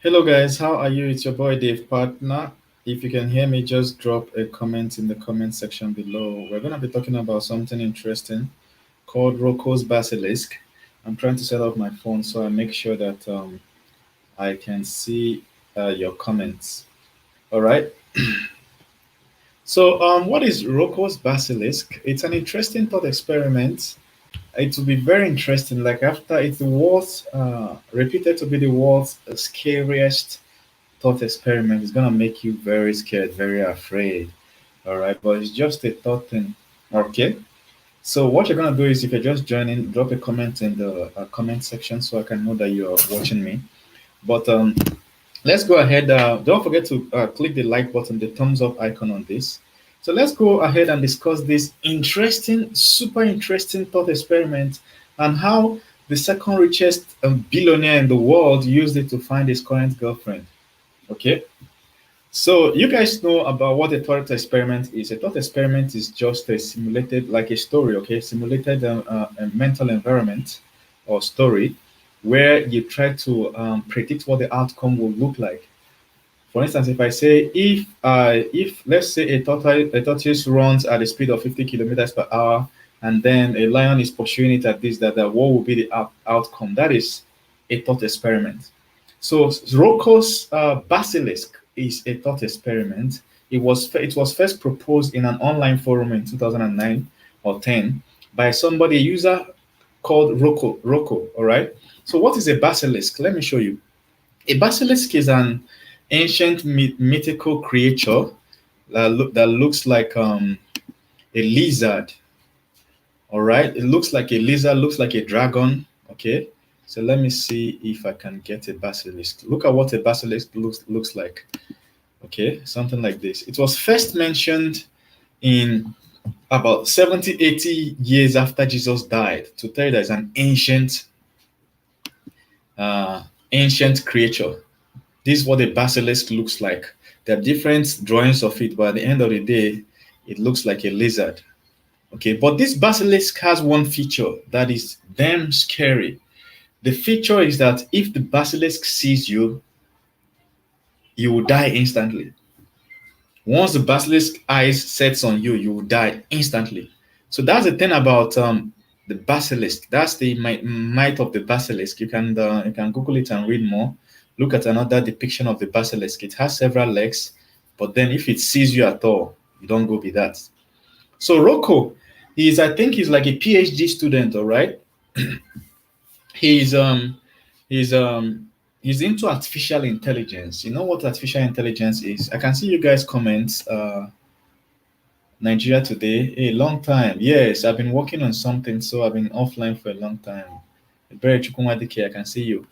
Hello guys, how are you? It's your boy Dave Partner. If you can hear me, just drop a comment in the comment section below. We're gonna be talking about something interesting called Roco's Basilisk. I'm trying to set up my phone so I make sure that I can see your comments. All right. So, what is Roco's Basilisk? It's an interesting thought experiment. It will be very interesting. Like after it's the world's reputed to be the world's scariest thought experiment. Is gonna make you very scared, very afraid. All right, but it's just a thought thing. Okay. So what you're gonna do is if you're just joining, drop a comment in the comment section so I can know that you're watching me. But let's go ahead. Don't forget to click the like button, the thumbs up icon on this. So let's go ahead and discuss this interesting, super interesting thought experiment and how the second richest billionaire in the world used it to find his current girlfriend. Okay. So you guys know about what a thought experiment is. A thought experiment is just a simulated, like a story, okay, simulated a mental environment or story where you try to predict what the outcome will look like. For instance, if I say if let's say a tortoise runs at a speed of 50 kilometers per hour, and then a lion is pursuing it at this that what will be the outcome? That is a thought experiment. So Roko's Basilisk is a thought experiment. It was first proposed in an online forum in 2009 or 10 by somebody, a user called Roko. Roko, all right. So what is a basilisk? Let me show you. A basilisk is an ancient mythical creature that looks like a lizard. All right, it looks like a lizard, looks like a dragon. Okay, so let me see if I can get a basilisk. Look at what a basilisk looks like. Okay, something like this. It was first mentioned in about 70, 80 years after Jesus died to tell you that it's an uh, ancient creature. This is what a basilisk looks like. There are different drawings of it, but at the end of the day, it looks like a lizard. Okay, but this basilisk has one feature that is damn scary. The feature is that if the basilisk sees you, you will die instantly. Once the basilisk eyes sets on you, you will die instantly. So that's the thing about the basilisk. That's the might of the basilisk. You can Google it and read more. Look at another depiction of the basilisk. It has several legs, but then if it sees you at all, you don't go be that. So Roko, I think he's like a PhD student, all right. He's he's um he's into artificial intelligence. You know what artificial intelligence is? I can see you guys comment Nigeria today. A long time. Yes, I've been working on something, so I've been offline for a long time. Very Chukwumadike, I can see you.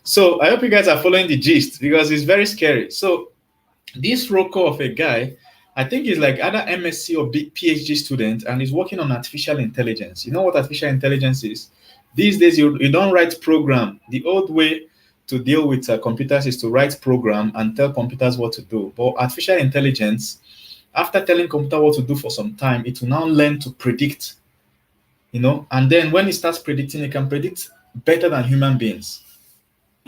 So I hope you guys are following the gist because it's very scary. So this Roko of a guy, I think he's like either MSc or big PhD student, and he's working on artificial intelligence. You know what artificial intelligence is? These days, you don't write program. The old way to deal with computers is to write program and tell computers what to do. But artificial intelligence, after telling computer what to do for some time, it will now learn to predict. And then when it starts predicting, it can predict better than human beings.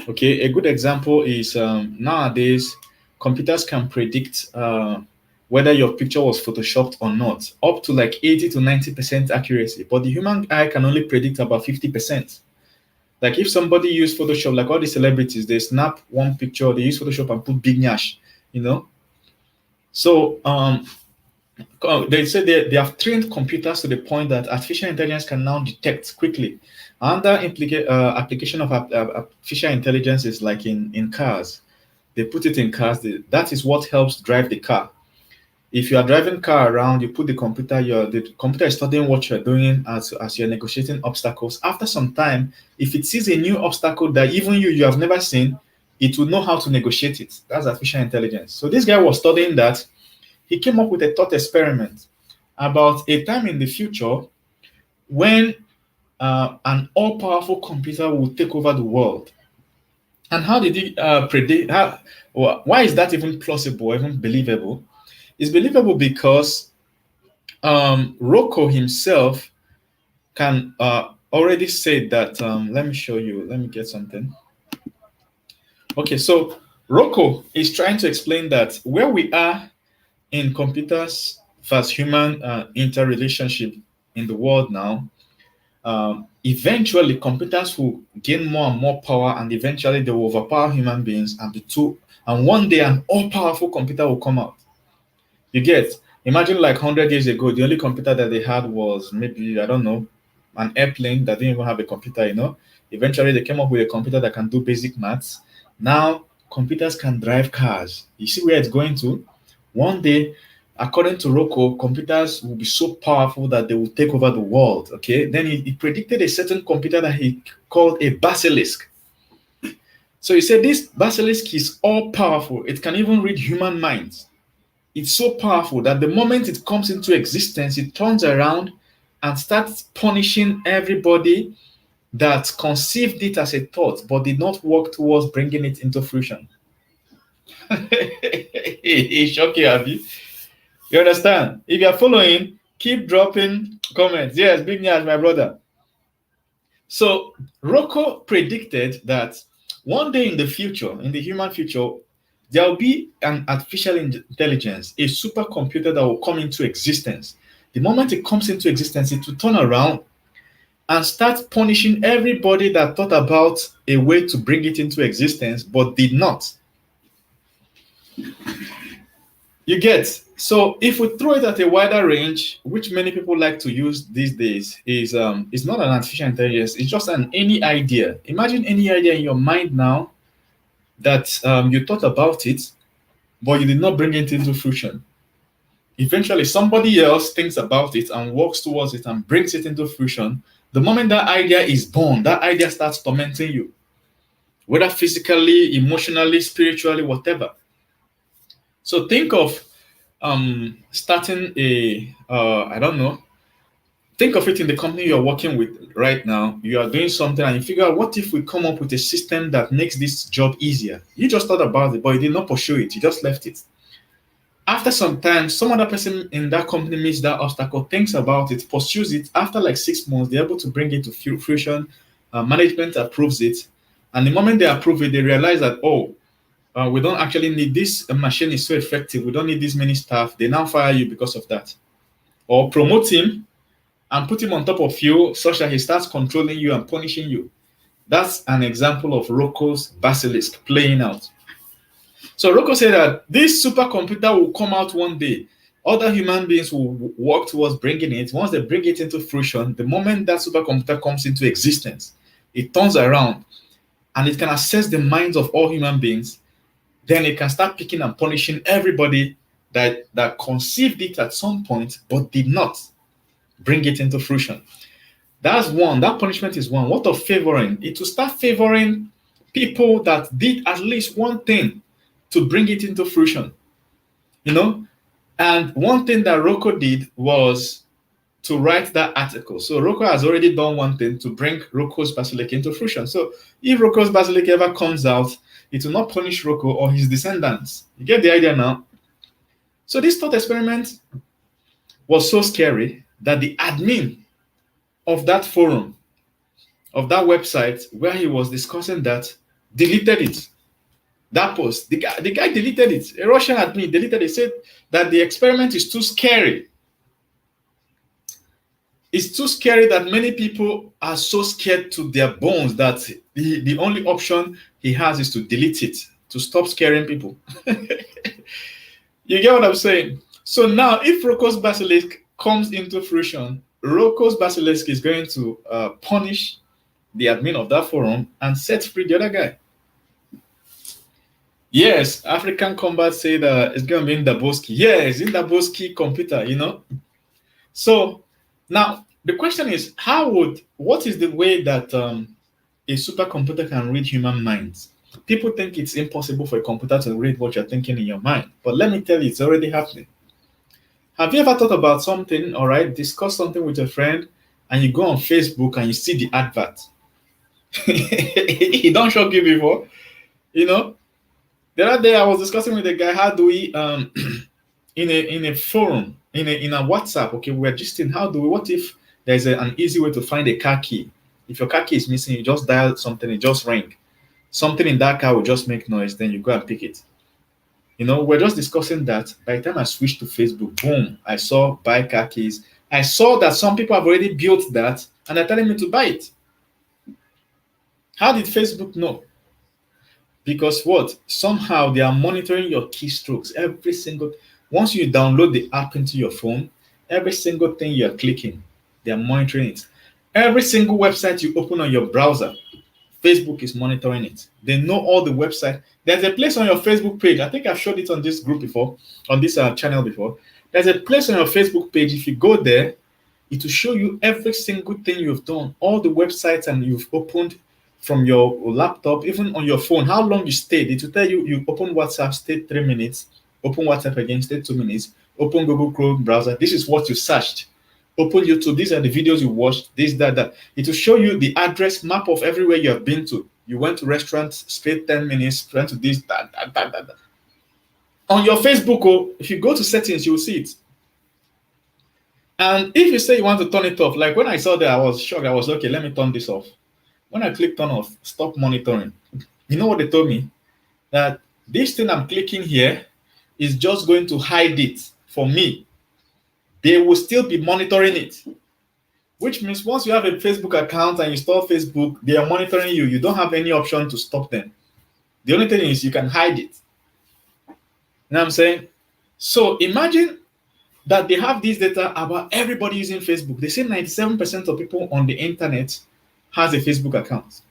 Okay, a good example is nowadays computers can predict whether your picture was photoshopped or not, up to like 80 to 90% accuracy. But the human eye can only predict about 50%. Like if somebody used Photoshop, like all the celebrities, they snap one picture, they use Photoshop and put big nyash, you know. So they say they have trained computers to the point that artificial intelligence can now detect quickly. Another application of artificial intelligence is like in cars. They put it in cars. That is what helps drive the car. If you are driving car around, you put the computer is studying what you're doing as you're negotiating obstacles. After some time, if it sees a new obstacle that even you have never seen, it will know how to negotiate it. That's artificial intelligence. So this guy was studying that. He came up with a thought experiment about a time in the future when an all-powerful computer will take over the world. And how did he predict? Why is that even plausible, even believable? It's believable because Roko himself can already say that. Let me show you. Let me get something. Okay, so Roko is trying to explain that where we are in computers versus human interrelationship in the world now, eventually computers will gain more and more power, and eventually they will overpower human beings and be too. And one day, an all-powerful computer will come out. You get? Imagine like 100 years ago, the only computer that they had was maybe, I don't know, an airplane that didn't even have a computer, you know. Eventually they came up with a computer that can do basic maths. Now computers can drive cars. You see where it's going to? One day, according to Roko, computers will be so powerful that they will take over the world. Okay. Then he predicted a certain computer that he called a basilisk. So he said this basilisk is all powerful. It can even read human minds. It's so powerful that the moment it comes into existence, it turns around and starts punishing everybody that conceived it as a thought but did not work towards bringing it into fruition. It's shocking, Abby. You understand? If you're following, keep dropping comments. Yes, big news, my brother. So Rocco predicted that one day in the future, in the human future, there will be an artificial intelligence, a supercomputer that will come into existence. The moment it comes into existence, it will turn around and start punishing everybody that thought about a way to bring it into existence but did not. You get? So if we throw it at a wider range, which many people like to use these days, is it's not an artificial intelligence, it's just any idea. Imagine any idea in your mind now that you thought about it, but you did not bring it into fruition. Eventually, somebody else thinks about it and works towards it and brings it into fruition. The moment that idea is born, that idea starts tormenting you, whether physically, emotionally, spiritually, whatever. So think of starting a, I don't know, think of it in the company you're working with right now. You are doing something and you figure out, what if we come up with a system that makes this job easier? You just thought about it, but you did not pursue it. You just left it. After some time, some other person in that company meets that obstacle, thinks about it, pursues it. After like 6 months, they're able to bring it to fruition. Management approves it. And the moment they approve it, they realize that, oh, we don't actually need this machine is so effective. We don't need this many staff. They now fire you because of that. Or promote him and put him on top of you such that he starts controlling you and punishing you. That's an example of Roko's Basilisk playing out. So Roko said that this supercomputer will come out one day. Other human beings will work towards bringing it. Once they bring it into fruition, the moment that supercomputer comes into existence, it turns around and it can assess the minds of all human beings. Then it can start picking and punishing everybody that conceived it at some point but did not bring it into fruition. That's one. That punishment is one. What of favoring? It will start favoring people that did at least one thing to bring it into fruition. You know? And one thing that Roko did was to write that article. So Roko has already done one thing to bring Roko's Basilisk into fruition. So if Roko's Basilisk ever comes out, it will not punish Roko or his descendants. You get the idea now? So this thought experiment was so scary that the admin of that forum, of that website where he was discussing that, deleted it. That post, the guy deleted it. A Russian admin deleted it, said that the experiment is too scary. It's too scary that many people are so scared to their bones that the only option he has is to delete it, to stop scaring people. You get what I'm saying? So now, if Roko's Basilisk comes into fruition, Roko's Basilisk is going to punish the admin of that forum and set free the other guy. Yes, African Combat said it's going to be in Daboski. Yes, in Daboski computer, you know. So now the question is, what is the way that a supercomputer can read human minds? People think it's impossible for a computer to read what you're thinking in your mind. But let me tell you, it's already happening. Have you ever thought about something, all right, discuss something with a friend, and you go on Facebook and you see the advert? It don't shock you before, you know? The other day I was discussing with a guy, how do we in a forum, in a WhatsApp, okay, we're just in how do we, what if there's an easy way to find a car key? If your car key is missing, you just dial something, it just ring. Something in that car will just make noise, then you go and pick it. We're just discussing that. By the time I switched to Facebook, boom, I saw buy car keys. I saw that some people have already built that and they're telling me to buy it. How did Facebook know? Because what? Somehow they are monitoring your keystrokes every single. Once you download the app into your phone, every single thing you're clicking, they are monitoring it. Every single website you open on your browser, Facebook is monitoring it. They know all the website. There's a place on your Facebook page. I think I've showed it on this group before, on this channel before. There's a place on your Facebook page. If you go there, it will show you every single thing you've done, all the websites and you've opened from your laptop, even on your phone, how long you stayed. It will tell you you open WhatsApp, stayed 3 minutes, open WhatsApp again, stayed 2 minutes, open Google Chrome browser. This is what you searched. Open YouTube. These are the videos you watched. This, that, that. It will show you the address map of everywhere you have been to. You went to restaurants, stayed 10 minutes, went to this, that, that, that, that. On your Facebook, if you go to settings, you will see it. And if you say you want to turn it off, like when I saw that, I was shocked. I was okay, let me turn this off. When I click turn off, stop monitoring. You know what they told me? That this thing I'm clicking here is just going to hide it for me. They will still be monitoring it. Which means once you have a Facebook account and you install Facebook, they are monitoring you. You don't have any option to stop them. The only thing is you can hide it. You know what I'm saying? So imagine that they have this data about everybody using Facebook. They say 97% of people on the internet has a Facebook account.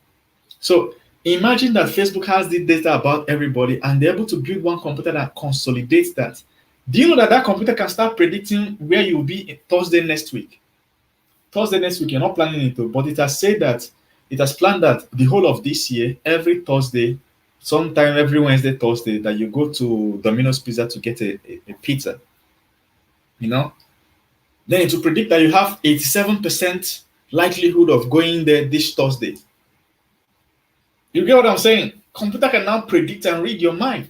So imagine that Facebook has this data about everybody and they're able to build one computer that consolidates that. Do you know that that computer can start predicting where you'll be Thursday next week? Thursday next week, you're not planning it, but it has said that it has planned that the whole of this year, every Thursday, sometime every Wednesday, Thursday, that you go to Domino's Pizza to get a pizza. Then it will predict that you have 87% likelihood of going there this Thursday. You get what I'm saying? Computer can now predict and read your mind.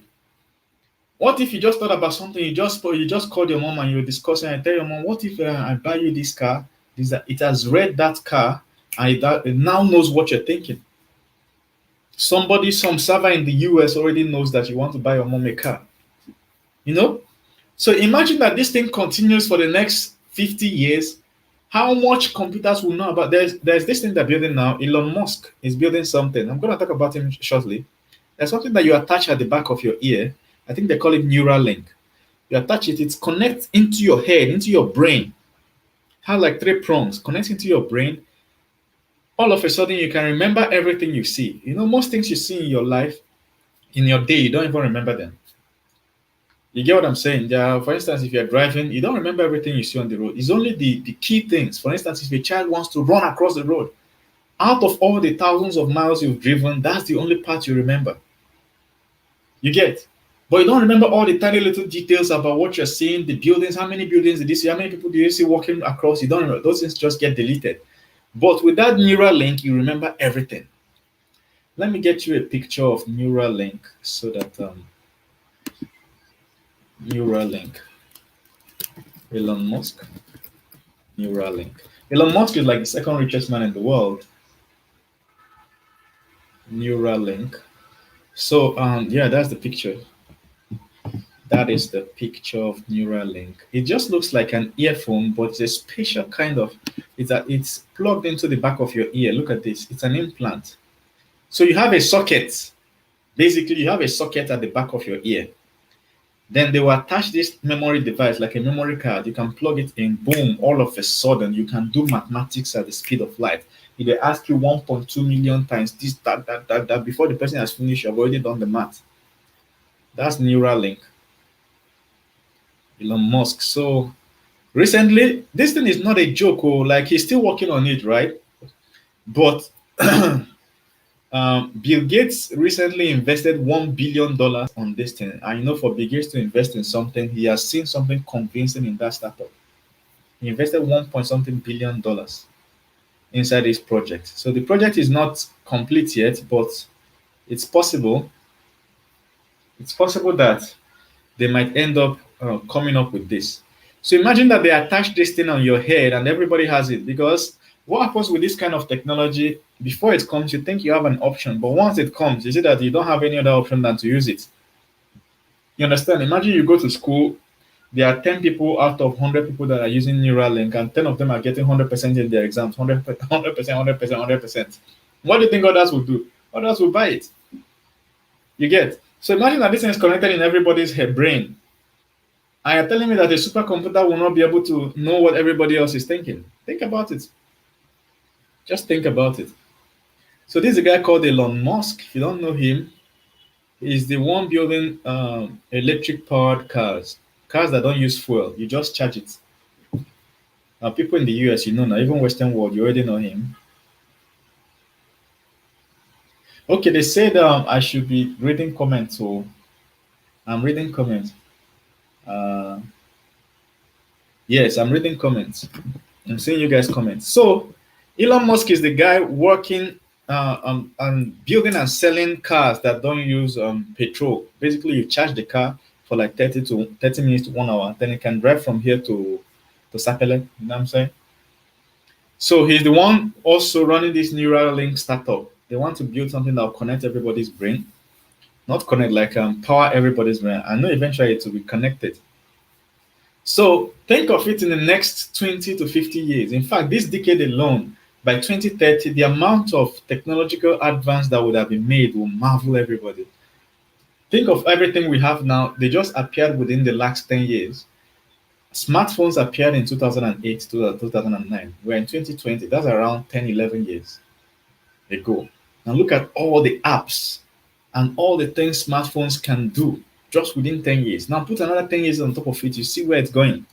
What if you just thought about something, you just called your mom and you're discussing and tell your mom, what if I buy you this car? It has read that car and it now knows what you're thinking. Some server in the US already knows that you want to buy your mom a car. So imagine that this thing continues for the next 50 years. How much computers will know about? There's this thing they're building now. Elon Musk is building something. I'm going to talk about him shortly. There's something that you attach at the back of your ear. I think they call it Neuralink. You attach it. It connects into your head, into your brain. Has like 3 prongs. Connects into your brain. All of a sudden, you can remember everything you see. Most things you see in your life, in your day, you don't even remember them. You get what I'm saying? For instance, if you're driving, you don't remember everything you see on the road. It's only the key things. For instance, if a child wants to run across the road, out of all the thousands of miles you've driven, that's the only part you remember. You get? But you don't remember all the tiny little details about what you're seeing, the buildings, how many buildings did you see, how many people do you see walking across? You don't remember. Those things just get deleted. But with that Neuralink, you remember everything. Let me get you a picture of Neuralink so that Neuralink. Elon Musk. Neuralink. Elon Musk is like the second richest man in the world. Neuralink. So yeah, that's the picture. That is the picture of Neuralink. It just looks like an earphone, but it's a special kind of. It's plugged into the back of your ear. Look at this. It's an implant. So you have a socket. Basically, you have a socket at the back of your ear. Then they will attach this memory device like a memory card. You can plug it in, boom, all of a sudden you can do mathematics at the speed of light. If they ask you 1.2 million times this, that, before the person has finished, you've already done the math. That's Neuralink. Elon Musk. So recently, this thing is not a joke. Like he's still working on it, right? But Bill Gates recently invested $1 billion on this thing. And for Bill Gates to invest in something, he has seen something convincing in that startup. He invested $1 billion inside this project. So the project is not complete yet, but it's possible. It's possible that they might end up coming up with this. So imagine that they attach this thing on your head and everybody has it. Because what happens with this kind of technology, Before it comes, you think you have an option, but once it comes, you see that you don't have any other option than to use it. You understand? Imagine you go to school, there are 10 people out of 100 people that are using Neuralink, and 10 of them are getting 100% in their exams, 100%, 100%, 100%, 100%. What do you think others will do? Others will buy it. You get? So imagine that this thing is connected in everybody's head brain. And you're telling me that a supercomputer will not be able to know what everybody else is thinking. Think about it. Just think about it. So this is a guy called Elon Musk. If you don't know him, he's the one building electric powered cars. Cars that don't use fuel. You just charge it. People in the US, you know now, even Western world, you already know him. Okay, they said I should be reading comments, so I'm reading comments. Uh, yes, I'm reading comments. I'm seeing you guys comment. So, Elon Musk is the guy working on building and selling cars that don't use petrol. Basically, you charge the car for like 30 minutes to 1 hour, then it can drive from here to Sapele. You know what I'm saying? So he's the one also running this Neuralink startup. They want to build something that will connect everybody's brain, not connect like power everybody's brain. I know eventually it will be connected. So think of it in the next 20 to 50 years. In fact, this decade alone, by 2030, the amount of technological advance that would have been made will marvel everybody. Think of everything we have now. They just appeared within the last 10 years. Smartphones appeared in 2008 to 2009. We're in 2020. That's around 10, 11 years ago. Now look at all the apps and all the things smartphones can do just within 10 years. Now put another 10 years on top of it, you see where it's going.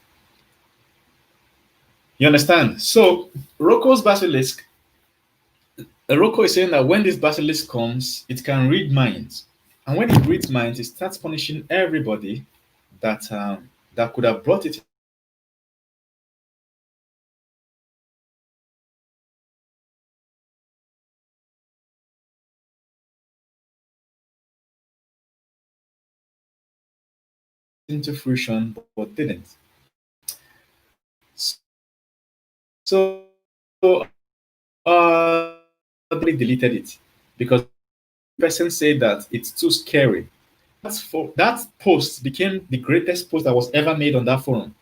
You understand? So Roko's Basilisk, Roko is saying that when this Basilisk comes, it can read minds. And when it reads minds, it starts punishing everybody that could have brought it into fruition but didn't. So they deleted it because the person said that it's too scary. That post became the greatest post that was ever made on that forum.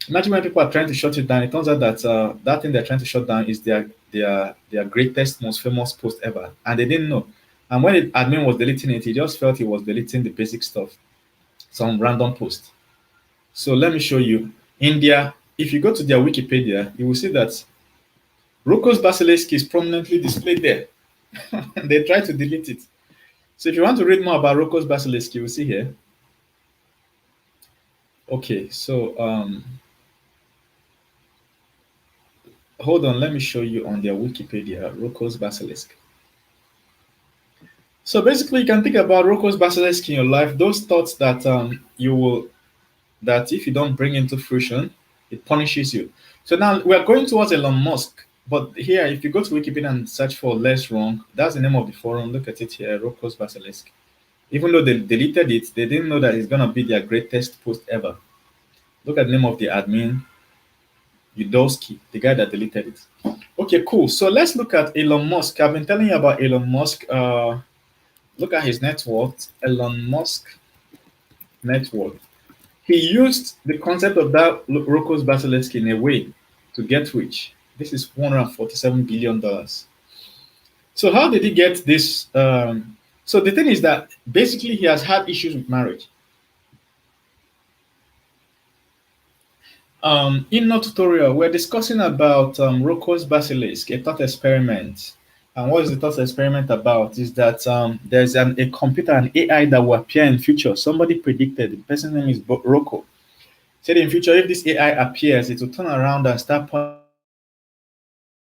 Imagine when people are trying to shut it down. It turns out that that thing they're trying to shut down is their greatest, most famous post ever, and they didn't know. And when the admin was deleting it, he just felt he was deleting the basic stuff, some random post. So let me show you. India, if you go to their Wikipedia, you will see that Roko's Basilisk is prominently displayed there. They try to delete it. So if you want to read more about Roko's Basilisk, you will see here. Okay, so hold on, let me show you on their Wikipedia, Roko's Basilisk. So basically, you can think about Roko's Basilisk in your life, those thoughts that that if you don't bring into fruition, it punishes you. So now we are going towards Elon Musk. But here, if you go to Wikipedia and search for Less Wrong, that's the name of the forum. Look at it here, Roko's Basilisk. Even though they deleted it, they didn't know that it's going to be their greatest post ever. Look at the name of the admin, Udowski, the guy that deleted it. Okay, cool. So let's look at Elon Musk. I've been telling you about Elon Musk. Look at his net worth, Elon Musk net worth. He used the concept of that Roko's Basilisk in a way to get rich. This is $147 billion. So how did he get this? So the thing is that basically he has had issues with marriage. In our tutorial, we're discussing about Roko's Basilisk, a thought experiment. And what is the thought experiment about? Is that there's a computer, an AI that will appear in future. Somebody predicted, the person's name is Roko. Said in future, if this AI appears, it will turn around and start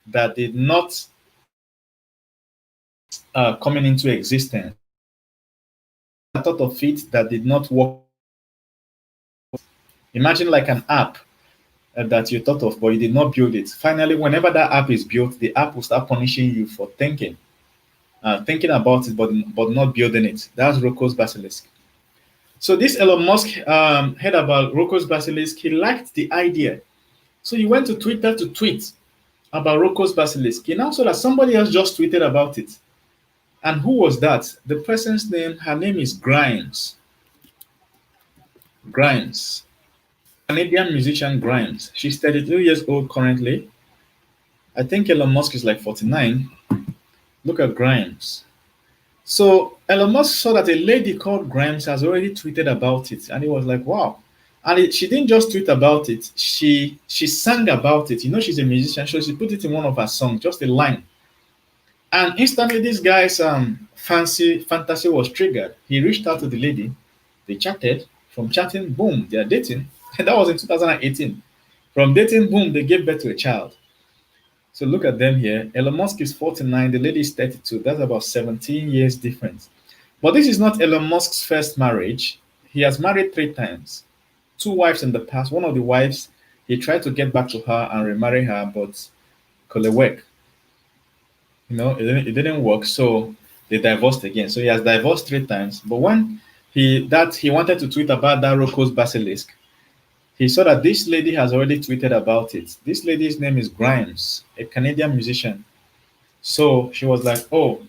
that did not coming into existence. I thought of it that did not work. Imagine like an app that you thought of, but you did not build it. Finally, whenever that app is built, the app will start punishing you for thinking about it, but not building it. That's Roko's Basilisk. So this Elon Musk heard about Roko's Basilisk. He liked the idea. So he went to Twitter to tweet. about Roko's Basilisk. He now saw that somebody else just tweeted about it. And who was that? The person's name, her name is Grimes. Grimes. Canadian musician Grimes. She's 32 years old currently. I think Elon Musk is like 49. Look at Grimes. So Elon Musk saw that a lady called Grimes has already tweeted about it, and he was like, "Wow!" And she didn't just tweet about it; she sang about it. You know, she's a musician, so she put it in one of her songs, just a line. And instantly, this guy's fancy fantasy was triggered. He reached out to the lady. They chatted. From chatting, boom, they are dating. And that was in 2018. From dating, boom, they gave birth to a child. So look at them here. Elon Musk is 49, the lady is 32. That's about 17 years difference. But this is not Elon Musk's first marriage. He has married 3 times, 2 wives in the past. One of the wives, he tried to get back to her and remarry her, but couldn't work. It didn't work. So they divorced again. So he has divorced 3 times. But when he wanted to tweet about that Roco's Basilisk, he saw that this lady has already tweeted about it. This lady's name is Grimes, a Canadian musician. So she was like, oh,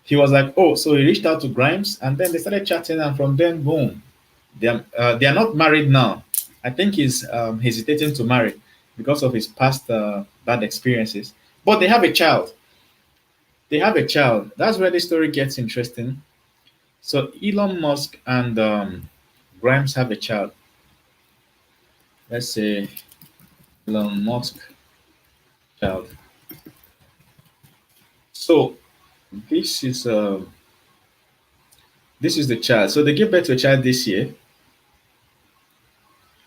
he was like, oh, so he reached out to Grimes and then they started chatting, and from then, boom, they are not married now. I think he's hesitating to marry because of his past bad experiences. But they have a child. They have a child. That's where the story gets interesting. So Elon Musk and Grimes have a child. Let's say Elon Musk child. So this is uh, this is the child. So they gave birth to a child this year,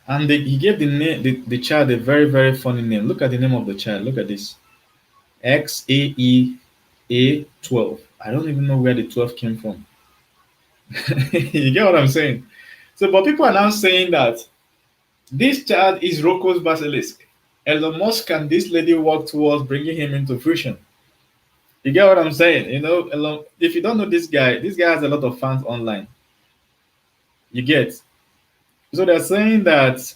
and he gave the child a very very funny name. Look at the name of the child. Look at this, XAEA12. I don't even know where the 12 came from. You get what I'm saying? So, but people are now saying that this child is Roko's Basilisk. Elon Musk and this lady work towards bringing him into fruition. You get what I'm saying? If you don't know this guy has a lot of fans online. You get. So they're saying that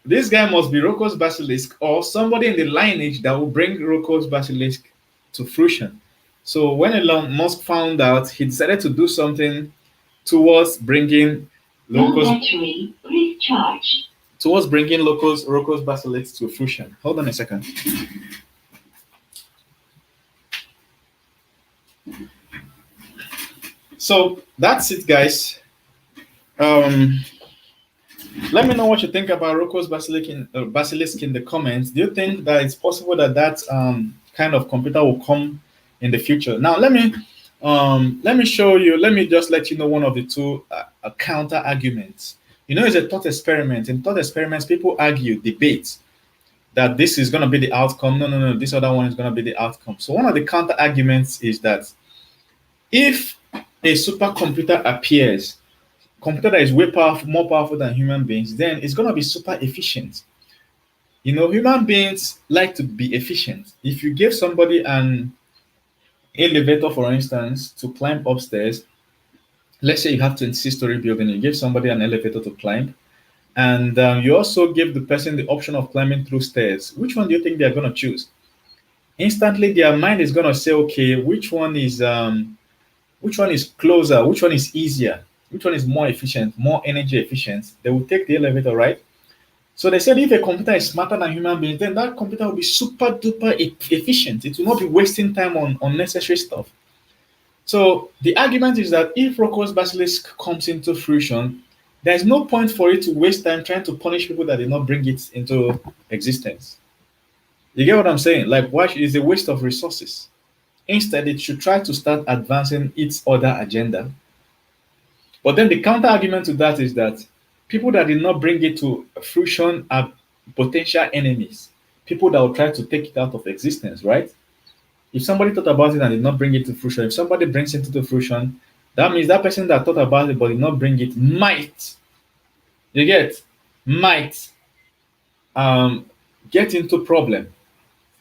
this guy must be Roko's Basilisk or somebody in the lineage that will bring Roko's Basilisk to fruition. So when Elon Musk found out, he decided to do something towards bringing locals Roko's Basilisk to fruition. Hold on a second. So that's it, guys. Let me know what you think about Roko's Basilisk in the comments. Do you think that it's possible that kind of computer will come in the future? Now, let me show you. Let me just let you know one of the two counter arguments. It's a thought experiment. In thought experiments, people argue, debate that this is going to be the outcome. No, no, no. This other one is going to be the outcome. So one of the counter arguments is that if a supercomputer appears, computer that is more powerful than human beings, then it's going to be super efficient. Human beings like to be efficient. If you give somebody an elevator, for instance, to climb upstairs, let's say you have 26-story building, you give somebody an elevator to climb, and you also give the person the option of climbing through stairs. Which one do you think they're going to choose? Instantly, their mind is going to say, okay, which one is closer? Which one is easier? Which one is more efficient, more energy efficient? They will take the elevator, right? So they said if a computer is smarter than human beings, then that computer will be super duper efficient. It will not be wasting time on unnecessary stuff. So the argument is that if Roko's Basilisk comes into fruition, there's no point for it to waste time trying to punish people that did not bring it into existence. You get what I'm saying? Like, why is a waste of resources? Instead, it should try to start advancing its other agenda. But then the counter argument to that is that people that did not bring it to fruition are potential enemies. People that will try to take it out of existence, right? If somebody thought about it and did not bring it to fruition, if somebody brings it to fruition, that means that person that thought about it but did not bring it might get into problem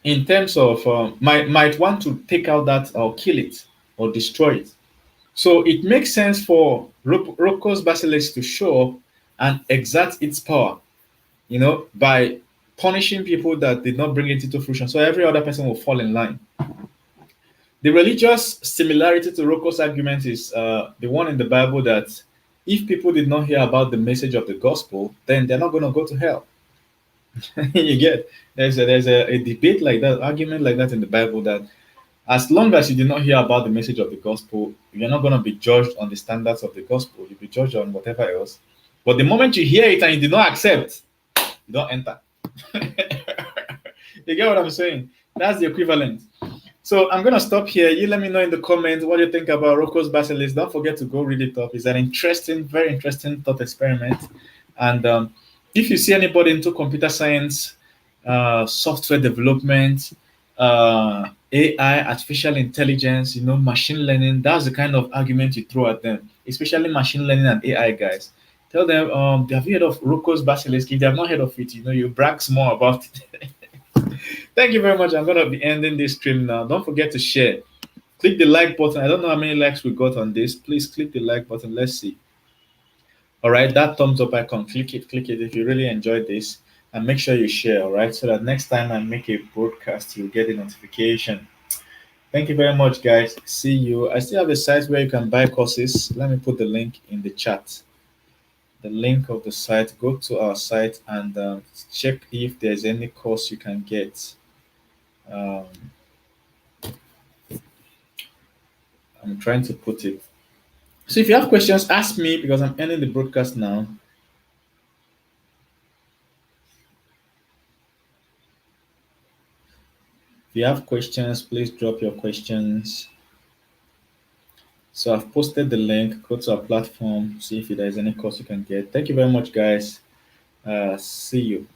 in terms of might want to take out that or kill it or destroy it. So it makes sense for Roko's Basilisk to show up and exert its power, by punishing people that did not bring it into fruition. So every other person will fall in line. The religious similarity to Roko's argument is the one in the Bible that if people did not hear about the message of the gospel, then they're not going to go to hell. You get there's a debate like that, argument like that in the Bible that as long as you did not hear about the message of the gospel, you're not going to be judged on the standards of the gospel. You'll be judged on whatever else. But the moment you hear it and you did not accept, you don't enter. You get what I'm saying? That's the equivalent. So I'm gonna stop here. You let me know in the comments what you think about Roko's Basilisk. Don't forget to go read it up. It's an interesting, very interesting thought experiment. And if you see anybody into computer science, software development, AI, artificial intelligence, machine learning, that's the kind of argument you throw at them, especially machine learning and AI guys. Tell them, have you heard of Roko's Basilisk? If they have not heard of it, you brag more about it. Thank you very much. I'm going to be ending this stream now. Don't forget to share. Click the like button. I don't know how many likes we got on this. Please click the like button. Let's see. All right, that thumbs up icon. Click it if you really enjoyed this. And make sure you share, all right? So that next time I make a broadcast, you'll get a notification. Thank you very much, guys. See you. I still have a site where you can buy courses. Let me put the link in the chat. The link of the site. Go to our site and check if there's any course you can get. Um, I'm trying to put it. So if you have questions, ask me because I'm ending the broadcast now. If you have questions, please drop your questions. So I've posted the link. Go to our platform, see if there's any course you can get. Thank you very much, guys. See you.